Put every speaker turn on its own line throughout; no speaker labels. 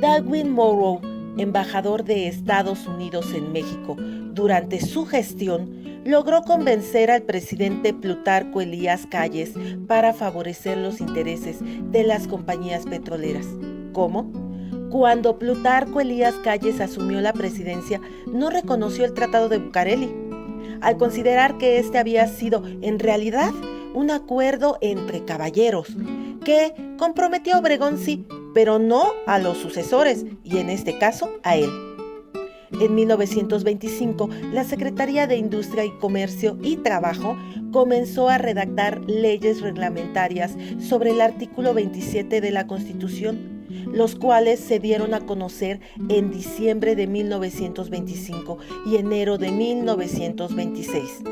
Darwin Morrow, embajador de Estados Unidos en México, durante su gestión, logró convencer al presidente Plutarco Elías Calles para favorecer los intereses de las compañías petroleras. ¿Cómo? Cuando Plutarco Elías Calles asumió la presidencia, no reconoció el Tratado de Bucareli, al considerar que este había sido, en realidad, un acuerdo entre caballeros, que comprometió a Obregón sí, pero no a los sucesores, y en este caso, a él. En 1925, la Secretaría de Industria y Comercio y Trabajo comenzó a redactar leyes reglamentarias sobre el artículo 27 de la Constitución, los cuales se dieron a conocer en diciembre de 1925 y enero de 1926.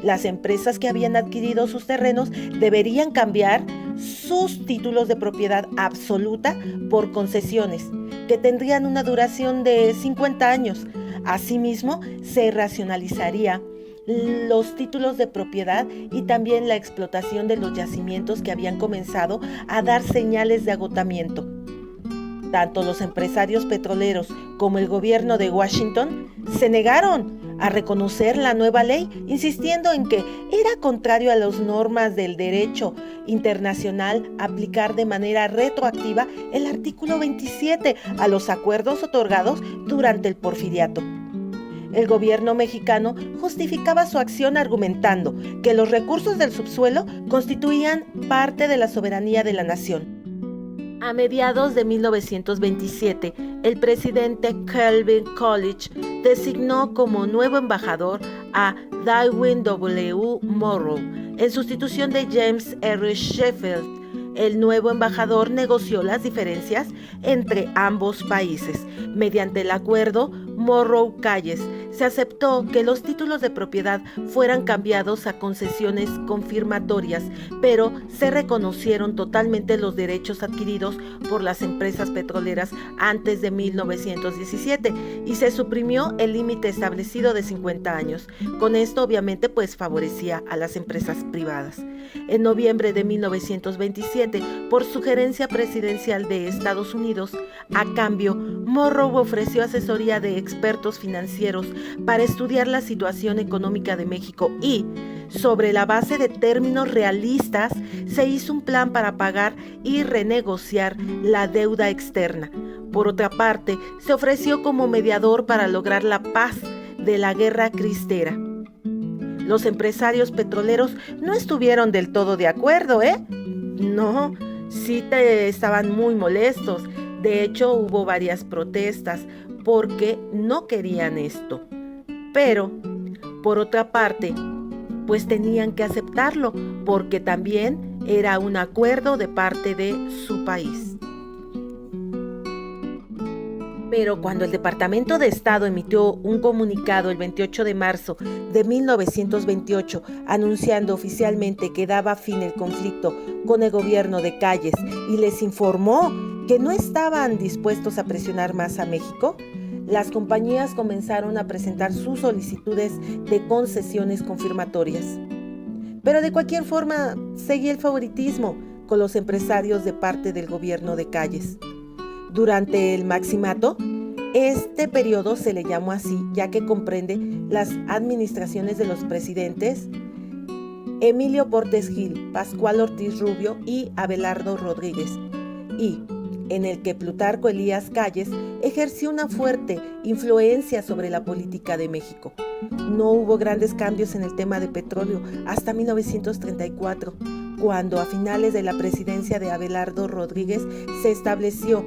Las empresas que habían adquirido sus terrenos deberían cambiar sus títulos de propiedad absoluta por concesiones, que tendrían una duración de 50 años. Asimismo, se racionalizaría los títulos de propiedad y también la explotación de los yacimientos que habían comenzado a dar señales de agotamiento. Tanto los empresarios petroleros como el gobierno de Washington se negaron a reconocer la nueva ley, insistiendo en que era contrario a las normas del derecho internacional aplicar de manera retroactiva el artículo 27 a los acuerdos otorgados durante el Porfiriato. El gobierno mexicano justificaba su acción argumentando que los recursos del subsuelo constituían parte de la soberanía de la nación. A mediados de 1927, el presidente Calvin Coolidge designó como nuevo embajador a Darwin W. Morrow, en sustitución de James R. Sheffield. El nuevo embajador negoció las diferencias entre ambos países. Mediante el acuerdo Morrow-Calles, se aceptó que los títulos de propiedad fueran cambiados a concesiones confirmatorias, pero se reconocieron totalmente los derechos adquiridos por las empresas petroleras antes de 1917 y se suprimió el límite establecido de 50 años. Con esto obviamente favorecía a las empresas privadas. En noviembre de 1927, por sugerencia presidencial de Estados Unidos, a cambio, Morrow ofreció asesoría de expertos financieros para estudiar la situación económica de México y, sobre la base de términos realistas, se hizo un plan para pagar y renegociar la deuda externa. Por otra parte, se ofreció como mediador para lograr la paz de la Guerra Cristera. Los empresarios petroleros no estuvieron del todo de acuerdo, No, sí estaban muy molestos. De hecho, hubo varias protestas porque no querían esto. Pero, por otra parte, tenían que aceptarlo porque también era un acuerdo de parte de su país. Pero cuando el Departamento de Estado emitió un comunicado el 28 de marzo de 1928 anunciando oficialmente que daba fin el conflicto con el gobierno de Calles y les informó que no estaban dispuestos a presionar más a México, las compañías comenzaron a presentar sus solicitudes de concesiones confirmatorias. Pero de cualquier forma, seguía el favoritismo con los empresarios de parte del gobierno de Calles. Durante el Maximato, este periodo se le llamó así, ya que comprende las administraciones de los presidentes Emilio Portes Gil, Pascual Ortiz Rubio y Abelardo Rodríguez, y en el que Plutarco Elías Calles ejerció una fuerte influencia sobre la política de México. No hubo grandes cambios en el tema de petróleo hasta 1934, cuando a finales de la presidencia de Abelardo Rodríguez se estableció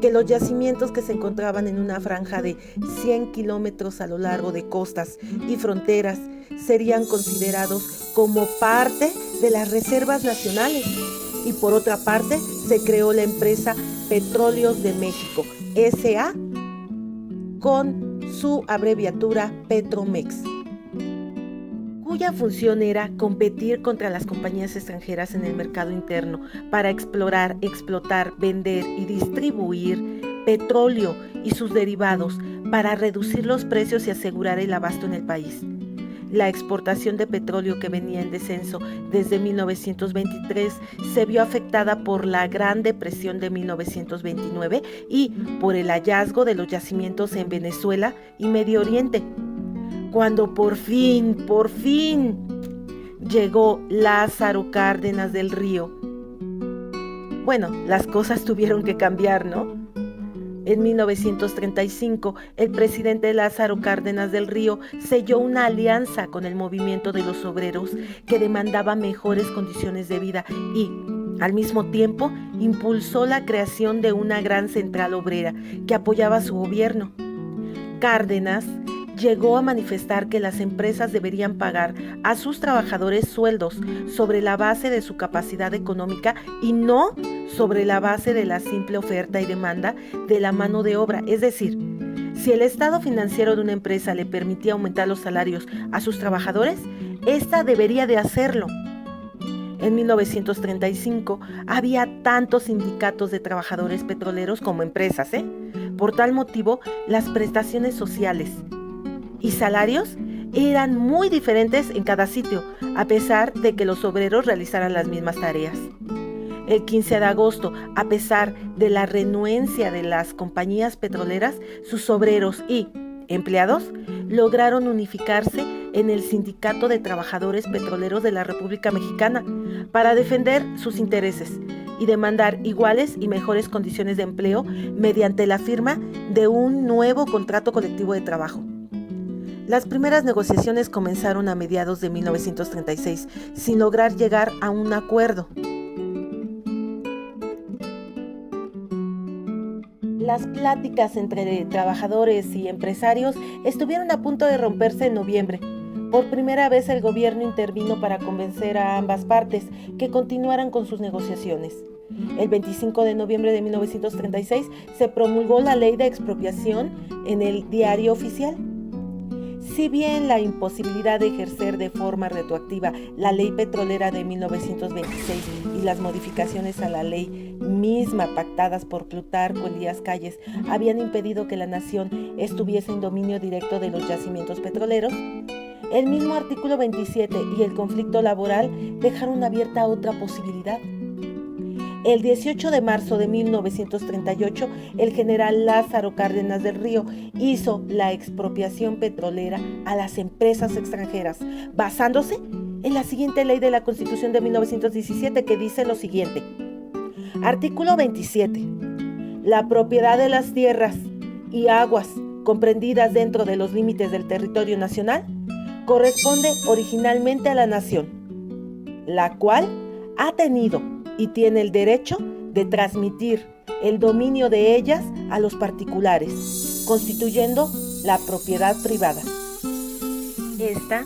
que los yacimientos que se encontraban en una franja de 100 kilómetros a lo largo de costas y fronteras serían considerados como parte de las reservas nacionales. Y por otra parte, se creó la empresa Petróleos de México, S.A., con su abreviatura Petromex, cuya función era competir contra las compañías extranjeras en el mercado interno para explorar, explotar, vender y distribuir petróleo y sus derivados para reducir los precios y asegurar el abasto en el país. La exportación de petróleo, que venía en descenso desde 1923, se vio afectada por la Gran Depresión de 1929 y por el hallazgo de los yacimientos en Venezuela y Medio Oriente. Cuando por fin, llegó Lázaro Cárdenas del Río, bueno, las cosas tuvieron que cambiar, ¿no? En 1935, el presidente Lázaro Cárdenas del Río selló una alianza con el movimiento de los obreros que demandaba mejores condiciones de vida y, al mismo tiempo, impulsó la creación de una gran central obrera que apoyaba su gobierno. Cárdenas llegó a manifestar que las empresas deberían pagar a sus trabajadores sueldos sobre la base de su capacidad económica y no sobre la base de la simple oferta y demanda de la mano de obra. Es decir, si el estado financiero de una empresa le permitía aumentar los salarios a sus trabajadores, ésta debería de hacerlo. En 1935 había tantos sindicatos de trabajadores petroleros como empresas, Por tal motivo, las prestaciones sociales y salarios eran muy diferentes en cada sitio, a pesar de que los obreros realizaran las mismas tareas. El 15 de agosto, a pesar de la renuencia de las compañías petroleras, sus obreros y empleados lograron unificarse en el Sindicato de Trabajadores Petroleros de la República Mexicana para defender sus intereses y demandar iguales y mejores condiciones de empleo mediante la firma de un nuevo contrato colectivo de trabajo. Las primeras negociaciones comenzaron a mediados de 1936 sin lograr llegar a un acuerdo. Las pláticas entre trabajadores y empresarios estuvieron a punto de romperse en noviembre. Por primera vez el gobierno intervino para convencer a ambas partes que continuaran con sus negociaciones. El 25 de noviembre de 1936 se promulgó la ley de expropiación en el Diario Oficial. Si bien la imposibilidad de ejercer de forma retroactiva la ley petrolera de 1926 y las modificaciones a la ley misma pactadas por Plutarco Elías Calles habían impedido que la nación estuviese en dominio directo de los yacimientos petroleros, el mismo artículo 27 y el conflicto laboral dejaron abierta otra posibilidad. El 18 de marzo de 1938, el general Lázaro Cárdenas del Río hizo la expropiación petrolera a las empresas extranjeras, basándose en la siguiente ley de la Constitución de 1917, que dice lo siguiente. Artículo 27. La propiedad de las tierras y aguas comprendidas dentro de los límites del territorio nacional corresponde originalmente a la nación, la cual ha tenido y tiene el derecho de transmitir el dominio de ellas a los particulares, constituyendo la propiedad privada. Esta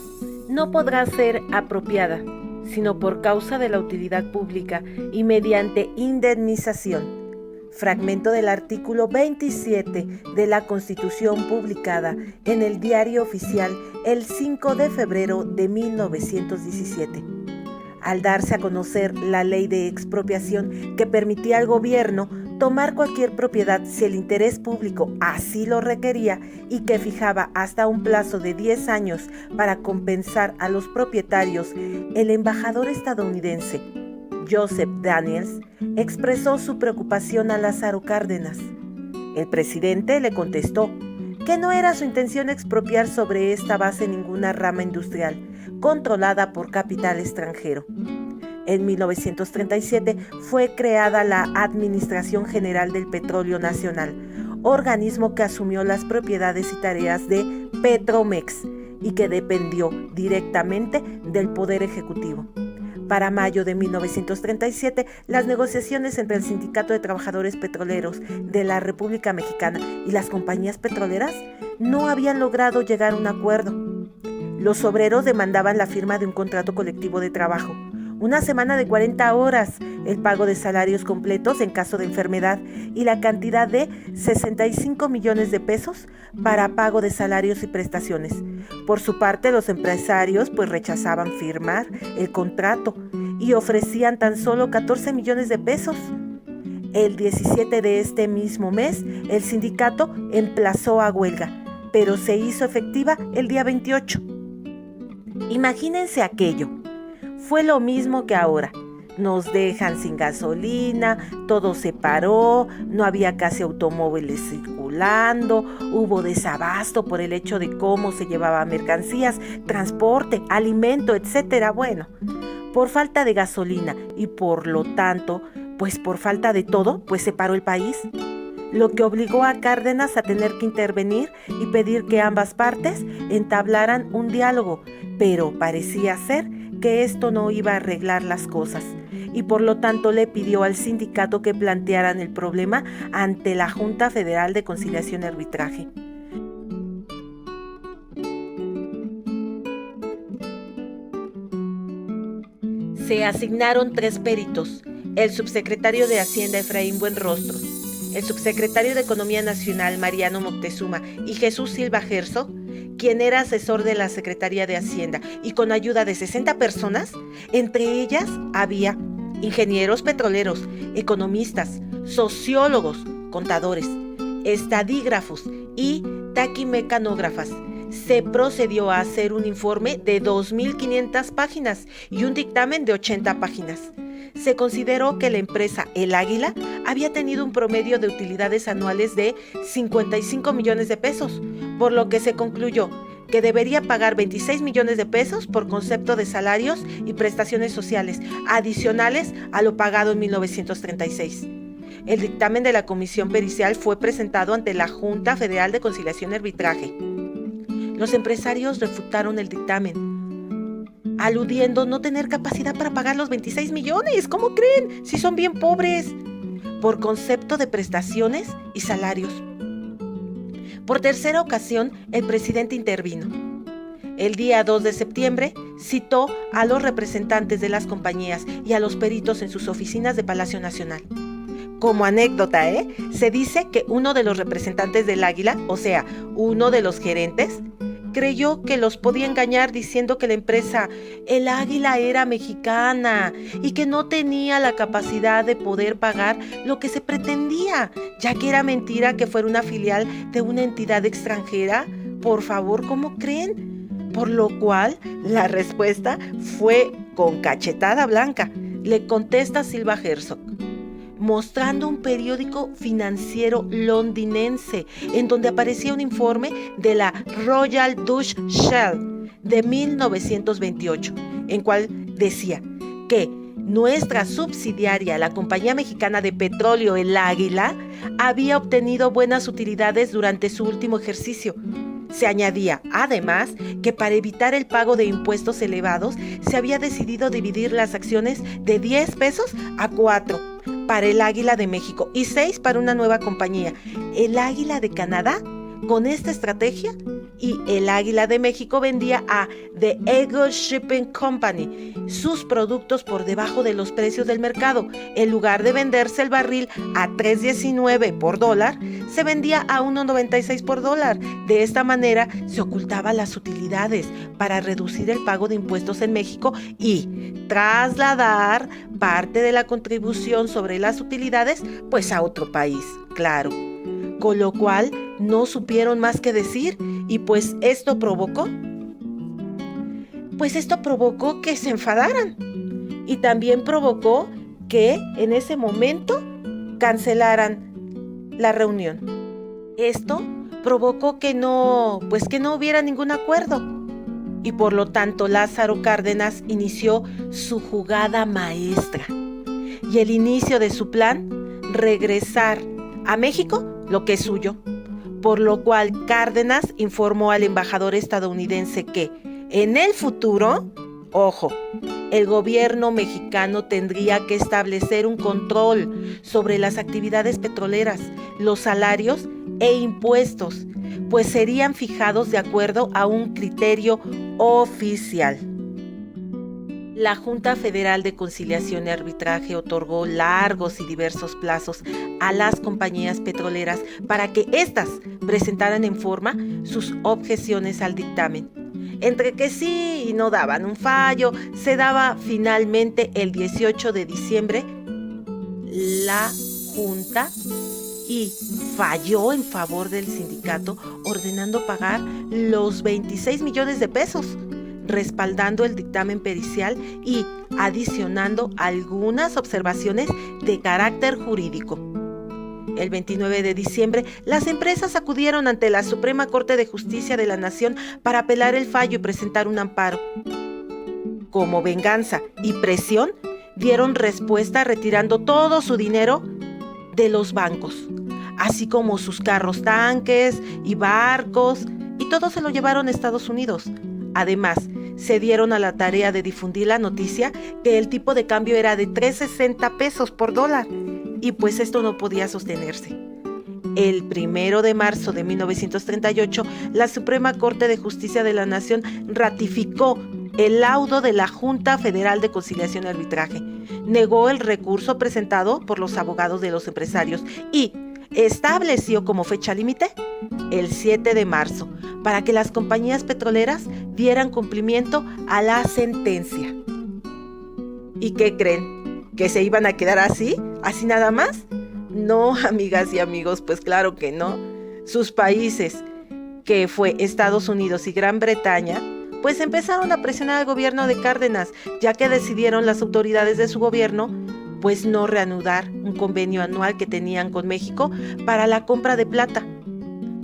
no podrá ser apropiada, sino por causa de la utilidad pública y mediante indemnización. Fragmento del artículo 27 de la Constitución publicada en el Diario Oficial el 5 de febrero de 1917. Al darse a conocer la ley de expropiación que permitía al gobierno tomar cualquier propiedad si el interés público así lo requería y que fijaba hasta un plazo de 10 años para compensar a los propietarios, el embajador estadounidense Joseph Daniels expresó su preocupación a Lázaro Cárdenas. El presidente le contestó que no era su intención expropiar sobre esta base ninguna rama industrial controlada por capital extranjero. En 1937 fue creada la Administración General del Petróleo Nacional, organismo que asumió las propiedades y tareas de Petromex y que dependió directamente del Poder Ejecutivo. Para mayo de 1937, las negociaciones entre el Sindicato de Trabajadores Petroleros de la República Mexicana y las compañías petroleras no habían logrado llegar a un acuerdo. Los obreros demandaban la firma de un contrato colectivo de trabajo, una semana de 40 horas, el pago de salarios completos en caso de enfermedad y la cantidad de 65 millones de pesos para pago de salarios y prestaciones. Por su parte, los empresarios rechazaban firmar el contrato y ofrecían tan solo 14 millones de pesos. El 17 de este mismo mes, el sindicato emplazó a huelga, pero se hizo efectiva el día 28. Imagínense aquello. Fue lo mismo que ahora. Nos dejan sin gasolina, todo se paró, no había casi automóviles circulando, hubo desabasto por el hecho de cómo se llevaba mercancías, transporte, alimento, etcétera. Bueno, por falta de gasolina y por lo tanto, pues por falta de todo, pues se paró el país. Lo que obligó a Cárdenas a tener que intervenir y pedir que ambas partes entablaran un diálogo, pero parecía ser que esto no iba a arreglar las cosas, y por lo tanto le pidió al sindicato que plantearan el problema ante la Junta Federal de Conciliación y Arbitraje. Se asignaron 3 peritos: el subsecretario de Hacienda Efraín Buenrostro, el subsecretario de Economía Nacional Mariano Moctezuma y Jesús Silva Herzog, quien era asesor de la Secretaría de Hacienda, y con ayuda de 60 personas, entre ellas había ingenieros petroleros, economistas, sociólogos, contadores, estadígrafos y taquimecanógrafas. Se procedió a hacer un informe de 2.500 páginas y un dictamen de 80 páginas. Se consideró que la empresa El Águila había tenido un promedio de utilidades anuales de 55 millones de pesos, por lo que se concluyó que debería pagar 26 millones de pesos por concepto de salarios y prestaciones sociales, adicionales a lo pagado en 1936. El dictamen de la comisión pericial fue presentado ante la Junta Federal de Conciliación y Arbitraje. Los empresarios refutaron el dictamen, aludiendo no tener capacidad para pagar los 26 millones. ¿Cómo creen? Si son bien pobres. Por concepto de prestaciones y salarios. Por tercera ocasión, el presidente intervino. El día 2 de septiembre citó a los representantes de las compañías y a los peritos en sus oficinas de Palacio Nacional. Como anécdota, se dice que uno de los representantes del Águila, o sea, uno de los gerentes, creyó que los podía engañar diciendo que la empresa El Águila era mexicana y que no tenía la capacidad de poder pagar lo que se pretendía, ya que era mentira que fuera una filial de una entidad extranjera. Por favor, ¿cómo creen? Por lo cual, la respuesta fue con cachetada blanca. Le contesta Silva Herzog, mostrando un periódico financiero londinense en donde aparecía un informe de la Royal Dutch Shell de 1928, en cual decía que nuestra subsidiaria, la Compañía Mexicana de Petróleo El Águila, había obtenido buenas utilidades durante su último ejercicio. Se añadía, además, que para evitar el pago de impuestos elevados, se había decidido dividir las acciones de 10 pesos a 4 para el Águila de México y 6 para una nueva compañía, el Águila de Canadá. Con esta estrategia, y el Águila de México vendía a The Eagle Shipping Company sus productos por debajo de los precios del mercado. En lugar de venderse el barril a $3.19 por dólar, se vendía a $1.96 por dólar. De esta manera se ocultaban las utilidades para reducir el pago de impuestos en México y trasladar parte de la contribución sobre las utilidades pues a otro país, claro. Con lo cual no supieron más que decir y pues esto provocó que se enfadaran y también provocó que en ese momento cancelaran la reunión. Esto provocó que no hubiera ningún acuerdo y por lo tanto Lázaro Cárdenas inició su jugada maestra y el inicio de su plan: regresar a México lo que es suyo, por lo cual Cárdenas informó al embajador estadounidense que en el futuro, ojo, el gobierno mexicano tendría que establecer un control sobre las actividades petroleras, los salarios e impuestos, pues serían fijados de acuerdo a un criterio oficial. La Junta Federal de Conciliación y Arbitraje otorgó largos y diversos plazos a las compañías petroleras para que éstas presentaran en forma sus objeciones al dictamen. Entre que sí y no daban un fallo, se daba finalmente el 18 de diciembre la Junta y falló en favor del sindicato, ordenando pagar los 26 millones de pesos. respaldando el dictamen pericial y adicionando algunas observaciones de carácter jurídico. El 29 de diciembre, las empresas acudieron ante la Suprema Corte de Justicia de la Nación para apelar el fallo y presentar un amparo. Como venganza y presión, dieron respuesta retirando todo su dinero de los bancos, así como sus carros tanques y barcos, y todo se lo llevaron a Estados Unidos. Además, se dieron a la tarea de difundir la noticia que el tipo de cambio era de 3.60 pesos por dólar, y pues esto no podía sostenerse. El 1 de marzo de 1938, la Suprema Corte de Justicia de la Nación ratificó el laudo de la Junta Federal de Conciliación y Arbitraje, negó el recurso presentado por los abogados de los empresarios y estableció como fecha límite el 7 de marzo para que las compañías petroleras dieran cumplimiento a la sentencia. ¿Y qué creen? ¿Que se iban a quedar así? ¿Así nada más? No, amigas y amigos, pues claro que no. Sus países, que fue Estados Unidos y Gran Bretaña, pues empezaron a presionar al gobierno de Cárdenas, ya que decidieron las autoridades de su gobierno pues no reanudar un convenio anual que tenían con México para la compra de plata.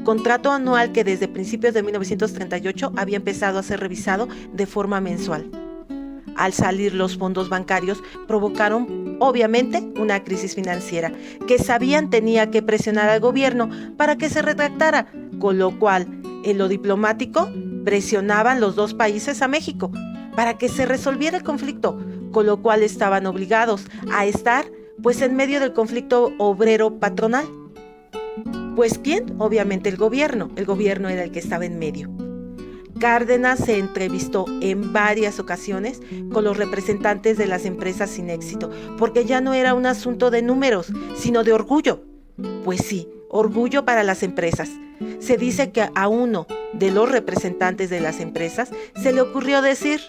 Contrato anual que desde principios de 1938 había empezado a ser revisado de forma mensual. Al salir los fondos bancarios provocaron obviamente una crisis financiera que sabían tenía que presionar al gobierno para que se retractara, con lo cual en lo diplomático presionaban los dos países a México para que se resolviera el conflicto, con lo cual estaban obligados a estar pues en medio del conflicto obrero patronal. Pues ¿quién? Obviamente el gobierno era el que estaba en medio. Cárdenas se entrevistó en varias ocasiones con los representantes de las empresas sin éxito, porque ya no era un asunto de números, sino de orgullo. Pues sí, orgullo para las empresas. Se dice que a uno de los representantes de las empresas se le ocurrió decir,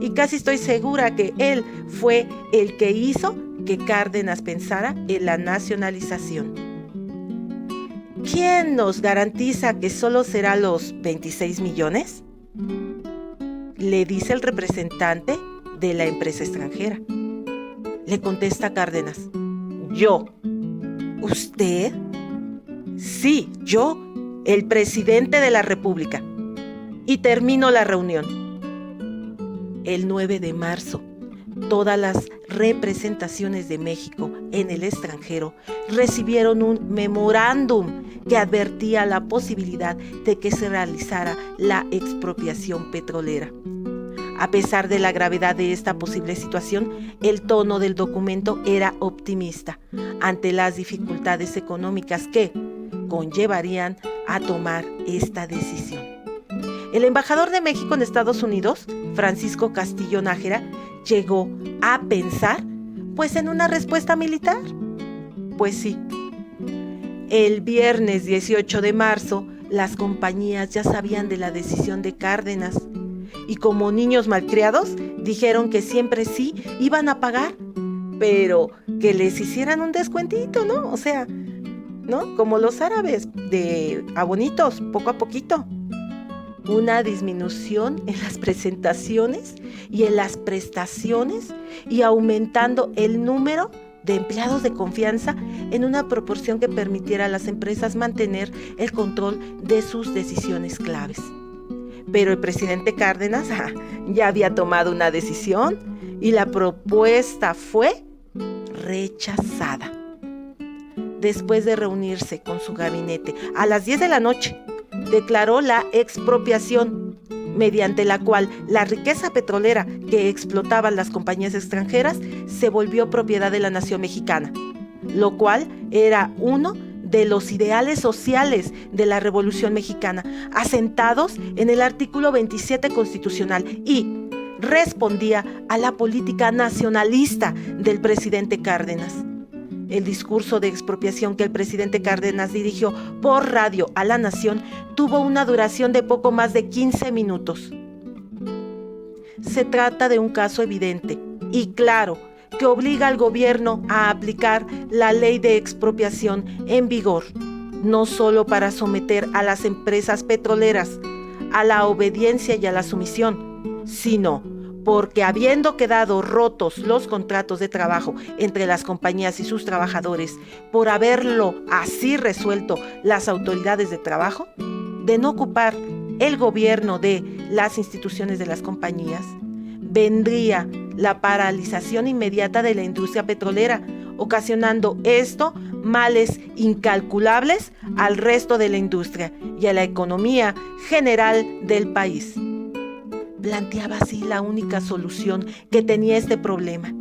y casi estoy segura que él fue el que hizo que Cárdenas pensara en la nacionalización. ¿Quién nos garantiza que solo será los 26 millones? Le dice el representante de la empresa extranjera. Le contesta Cárdenas, yo. ¿Usted? Sí, yo, el presidente de la República. Y termino la reunión. El 9 de marzo, todas las representaciones de México en el extranjero recibieron un memorándum que advertía la posibilidad de que se realizara la expropiación petrolera. A pesar de la gravedad de esta posible situación, el tono del documento era optimista ante las dificultades económicas que conllevarían a tomar esta decisión. El embajador de México en Estados Unidos, Francisco Castillo Nájera, llegó a pensar pues en una respuesta militar. Pues sí. El viernes 18 de marzo, las compañías ya sabían de la decisión de Cárdenas y como niños malcriados dijeron que siempre sí iban a pagar, pero que les hicieran un descuentito, ¿no? O sea, ¿no? Como los árabes, de a bonitos, poco a poquito. Una disminución en las presentaciones y en las prestaciones y aumentando el número de empleados de confianza en una proporción que permitiera a las empresas mantener el control de sus decisiones claves. Pero el presidente Cárdenas ya había tomado una decisión y la propuesta fue rechazada. Después de reunirse con su gabinete a las 10 de la noche, declaró la expropiación, mediante la cual la riqueza petrolera que explotaban las compañías extranjeras se volvió propiedad de la nación mexicana, lo cual era uno de los ideales sociales de la Revolución Mexicana, asentados en el artículo 27 constitucional y respondía a la política nacionalista del presidente Cárdenas. El discurso de expropiación que el presidente Cárdenas dirigió por radio a la nación tuvo una duración de poco más de 15 minutos. Se trata de un caso evidente y claro que obliga al gobierno a aplicar la ley de expropiación en vigor, no solo para someter a las empresas petroleras a la obediencia y a la sumisión, sino porque habiendo quedado rotos los contratos de trabajo entre las compañías y sus trabajadores por haberlo así resuelto las autoridades de trabajo, de no ocupar el gobierno de las instituciones de las compañías, vendría la paralización inmediata de la industria petrolera, ocasionando esto males incalculables al resto de la industria y a la economía general del país. Planteaba así la única solución que tenía este problema,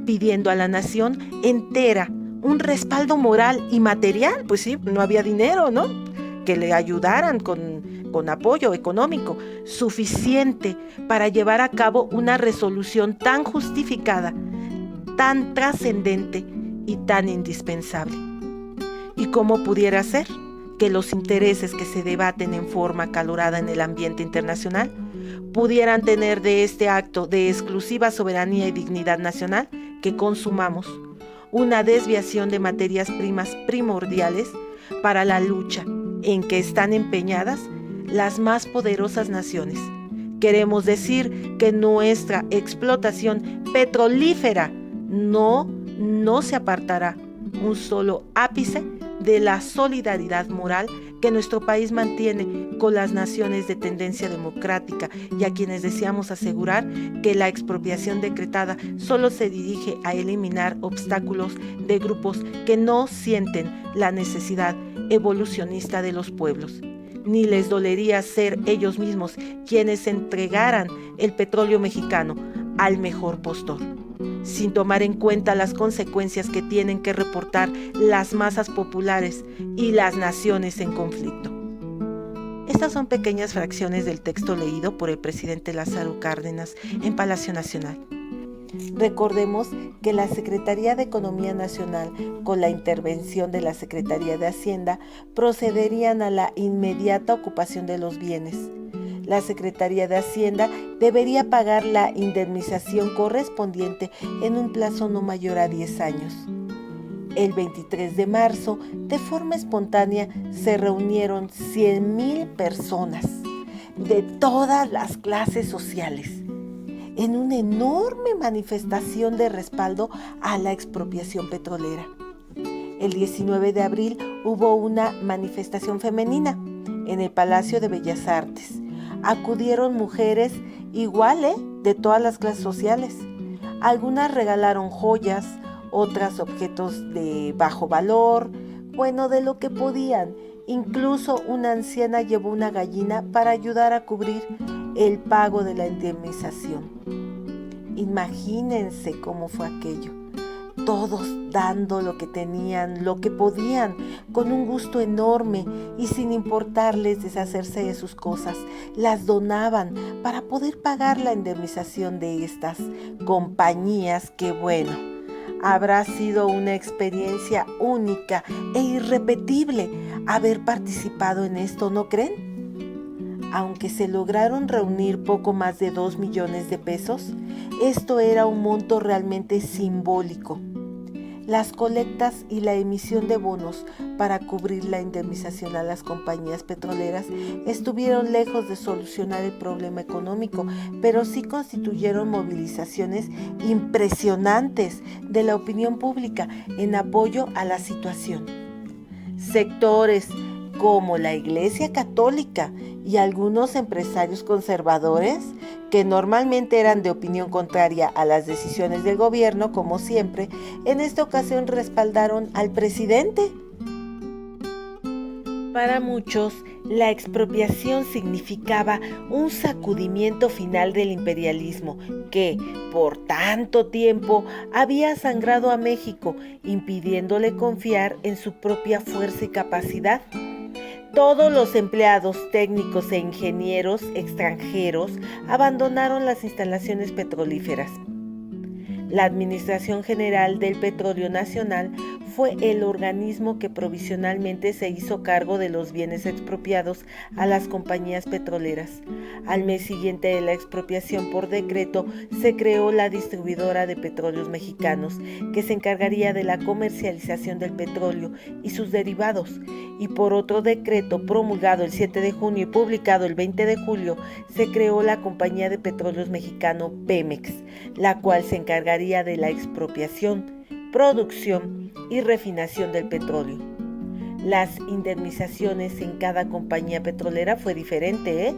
pidiendo a la nación entera un respaldo moral y material, pues sí, no había dinero, ¿no?, que le ayudaran con apoyo económico suficiente para llevar a cabo una resolución tan justificada, tan trascendente y tan indispensable. ¿Y cómo pudiera ser que los intereses que se debaten en forma acalorada en el ambiente internacional pudieran tener de este acto de exclusiva soberanía y dignidad nacional que consumamos una desviación de materias primas primordiales para la lucha en que están empeñadas las más poderosas naciones? Queremos decir que nuestra explotación petrolífera no se apartará un solo ápice de la solidaridad moral que nuestro país mantiene con las naciones de tendencia democrática, y a quienes deseamos asegurar que la expropiación decretada solo se dirige a eliminar obstáculos de grupos que no sienten la necesidad evolucionista de los pueblos, ni les dolería ser ellos mismos quienes entregaran el petróleo mexicano al mejor postor, sin tomar en cuenta las consecuencias que tienen que reportar las masas populares y las naciones en conflicto. Estas son pequeñas fracciones del texto leído por el presidente Lázaro Cárdenas en Palacio Nacional. Recordemos que la Secretaría de Economía Nacional, con la intervención de la Secretaría de Hacienda, procederían a la inmediata ocupación de los bienes. La Secretaría de Hacienda debería pagar la indemnización correspondiente en un plazo no mayor a 10 años. El 23 de marzo, de forma espontánea, se reunieron 100,000 personas de todas las clases sociales en una enorme manifestación de respaldo a la expropiación petrolera. El 19 de abril hubo una manifestación femenina en el Palacio de Bellas Artes. Acudieron mujeres de todas las clases sociales. Algunas regalaron joyas, otras objetos de bajo valor, de lo que podían. Incluso una anciana llevó una gallina para ayudar a cubrir el pago de la indemnización. Imagínense cómo fue aquello. Todos dando lo que tenían, lo que podían, con un gusto enorme y sin importarles deshacerse de sus cosas, las donaban para poder pagar la indemnización de estas compañías que, habrá sido una experiencia única e irrepetible haber participado en esto, ¿no creen? Aunque se lograron reunir poco más de 2 millones de pesos, esto era un monto realmente simbólico. Las colectas y la emisión de bonos para cubrir la indemnización a las compañías petroleras estuvieron lejos de solucionar el problema económico, pero sí constituyeron movilizaciones impresionantes de la opinión pública en apoyo a la situación. Sectores como la Iglesia Católica y algunos empresarios conservadores, que normalmente eran de opinión contraria a las decisiones del gobierno, como siempre, en esta ocasión respaldaron al presidente. Para muchos, la expropiación significaba un sacudimiento final del imperialismo que, por tanto tiempo, había sangrado a México, impidiéndole confiar en su propia fuerza y capacidad. Todos los empleados técnicos e ingenieros extranjeros abandonaron las instalaciones petrolíferas. La Administración General del Petróleo Nacional fue el organismo que provisionalmente se hizo cargo de los bienes expropiados a las compañías petroleras. Al mes siguiente de la expropiación por decreto, se creó la Distribuidora de Petróleos Mexicanos, que se encargaría de la comercialización del petróleo y sus derivados. Y por otro decreto promulgado el 7 de junio y publicado el 20 de julio, se creó la Compañía de Petróleos Mexicano Pemex, la cual se encargaría de la expropiación, producción y refinación del petróleo. Las indemnizaciones en cada compañía petrolera fue diferente,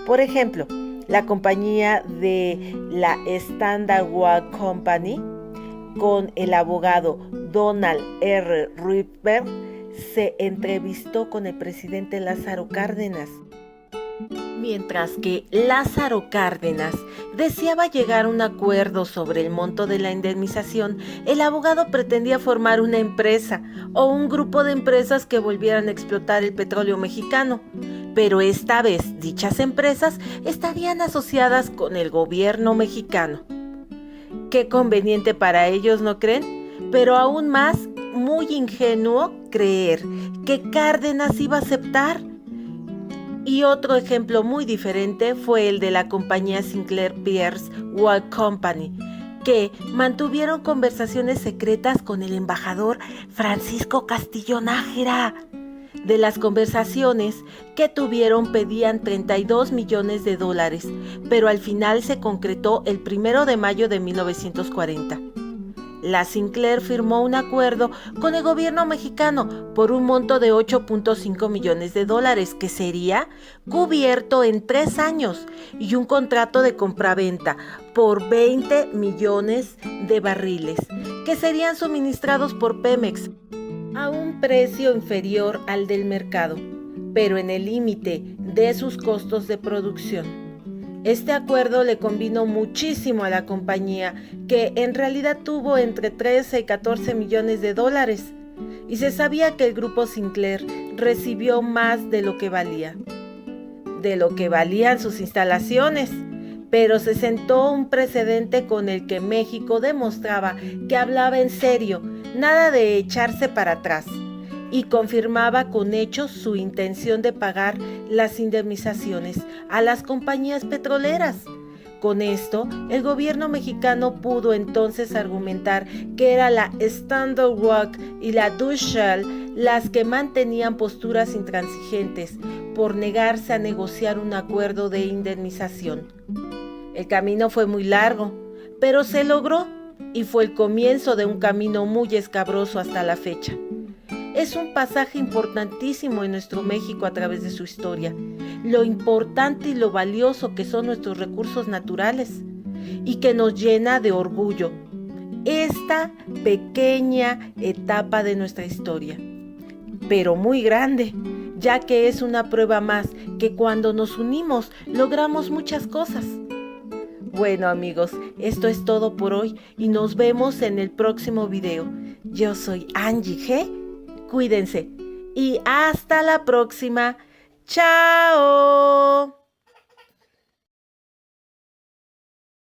Por ejemplo, la compañía de la Standard Oil Company, con el abogado Donald R. Ripper, se entrevistó con el presidente Lázaro Cárdenas. Mientras que Lázaro Cárdenas deseaba llegar a un acuerdo sobre el monto de la indemnización, el abogado pretendía formar una empresa o un grupo de empresas que volvieran a explotar el petróleo mexicano. Pero esta vez dichas empresas estarían asociadas con el gobierno mexicano. Qué conveniente para ellos, ¿no creen? Pero aún más, muy ingenuo creer que Cárdenas iba a aceptar. Y otro ejemplo muy diferente fue el de la compañía Sinclair Pierce Oil Company, que mantuvieron conversaciones secretas con el embajador Francisco Castillo Nájera. De las conversaciones que tuvieron pedían $32 millones, pero al final se concretó el 1 de mayo de 1940. La Sinclair firmó un acuerdo con el gobierno mexicano por un monto de $8.5 millones, que sería cubierto en 3 años, y un contrato de compraventa por 20 millones de barriles, que serían suministrados por Pemex a un precio inferior al del mercado, pero en el límite de sus costos de producción. Este acuerdo le convino muchísimo a la compañía, que en realidad tuvo entre 13 y 14 millones de dólares, y se sabía que el grupo Sinclair recibió más de lo que valían sus instalaciones, pero se sentó un precedente con el que México demostraba que hablaba en serio, nada de echarse para atrás, y confirmaba con hechos su intención de pagar las indemnizaciones a las compañías petroleras. Con esto, el gobierno mexicano pudo entonces argumentar que era la Standard Oil y la Shell las que mantenían posturas intransigentes por negarse a negociar un acuerdo de indemnización. El camino fue muy largo, pero se logró, y fue el comienzo de un camino muy escabroso hasta la fecha. Es un pasaje importantísimo en nuestro México a través de su historia, lo importante y lo valioso que son nuestros recursos naturales, y que nos llena de orgullo esta pequeña etapa de nuestra historia, pero muy grande, ya que es una prueba más que cuando nos unimos logramos muchas cosas. Bueno, amigos, esto es todo por hoy y nos vemos en el próximo video. Yo soy Angie G. Cuídense y hasta la próxima. ¡Chao!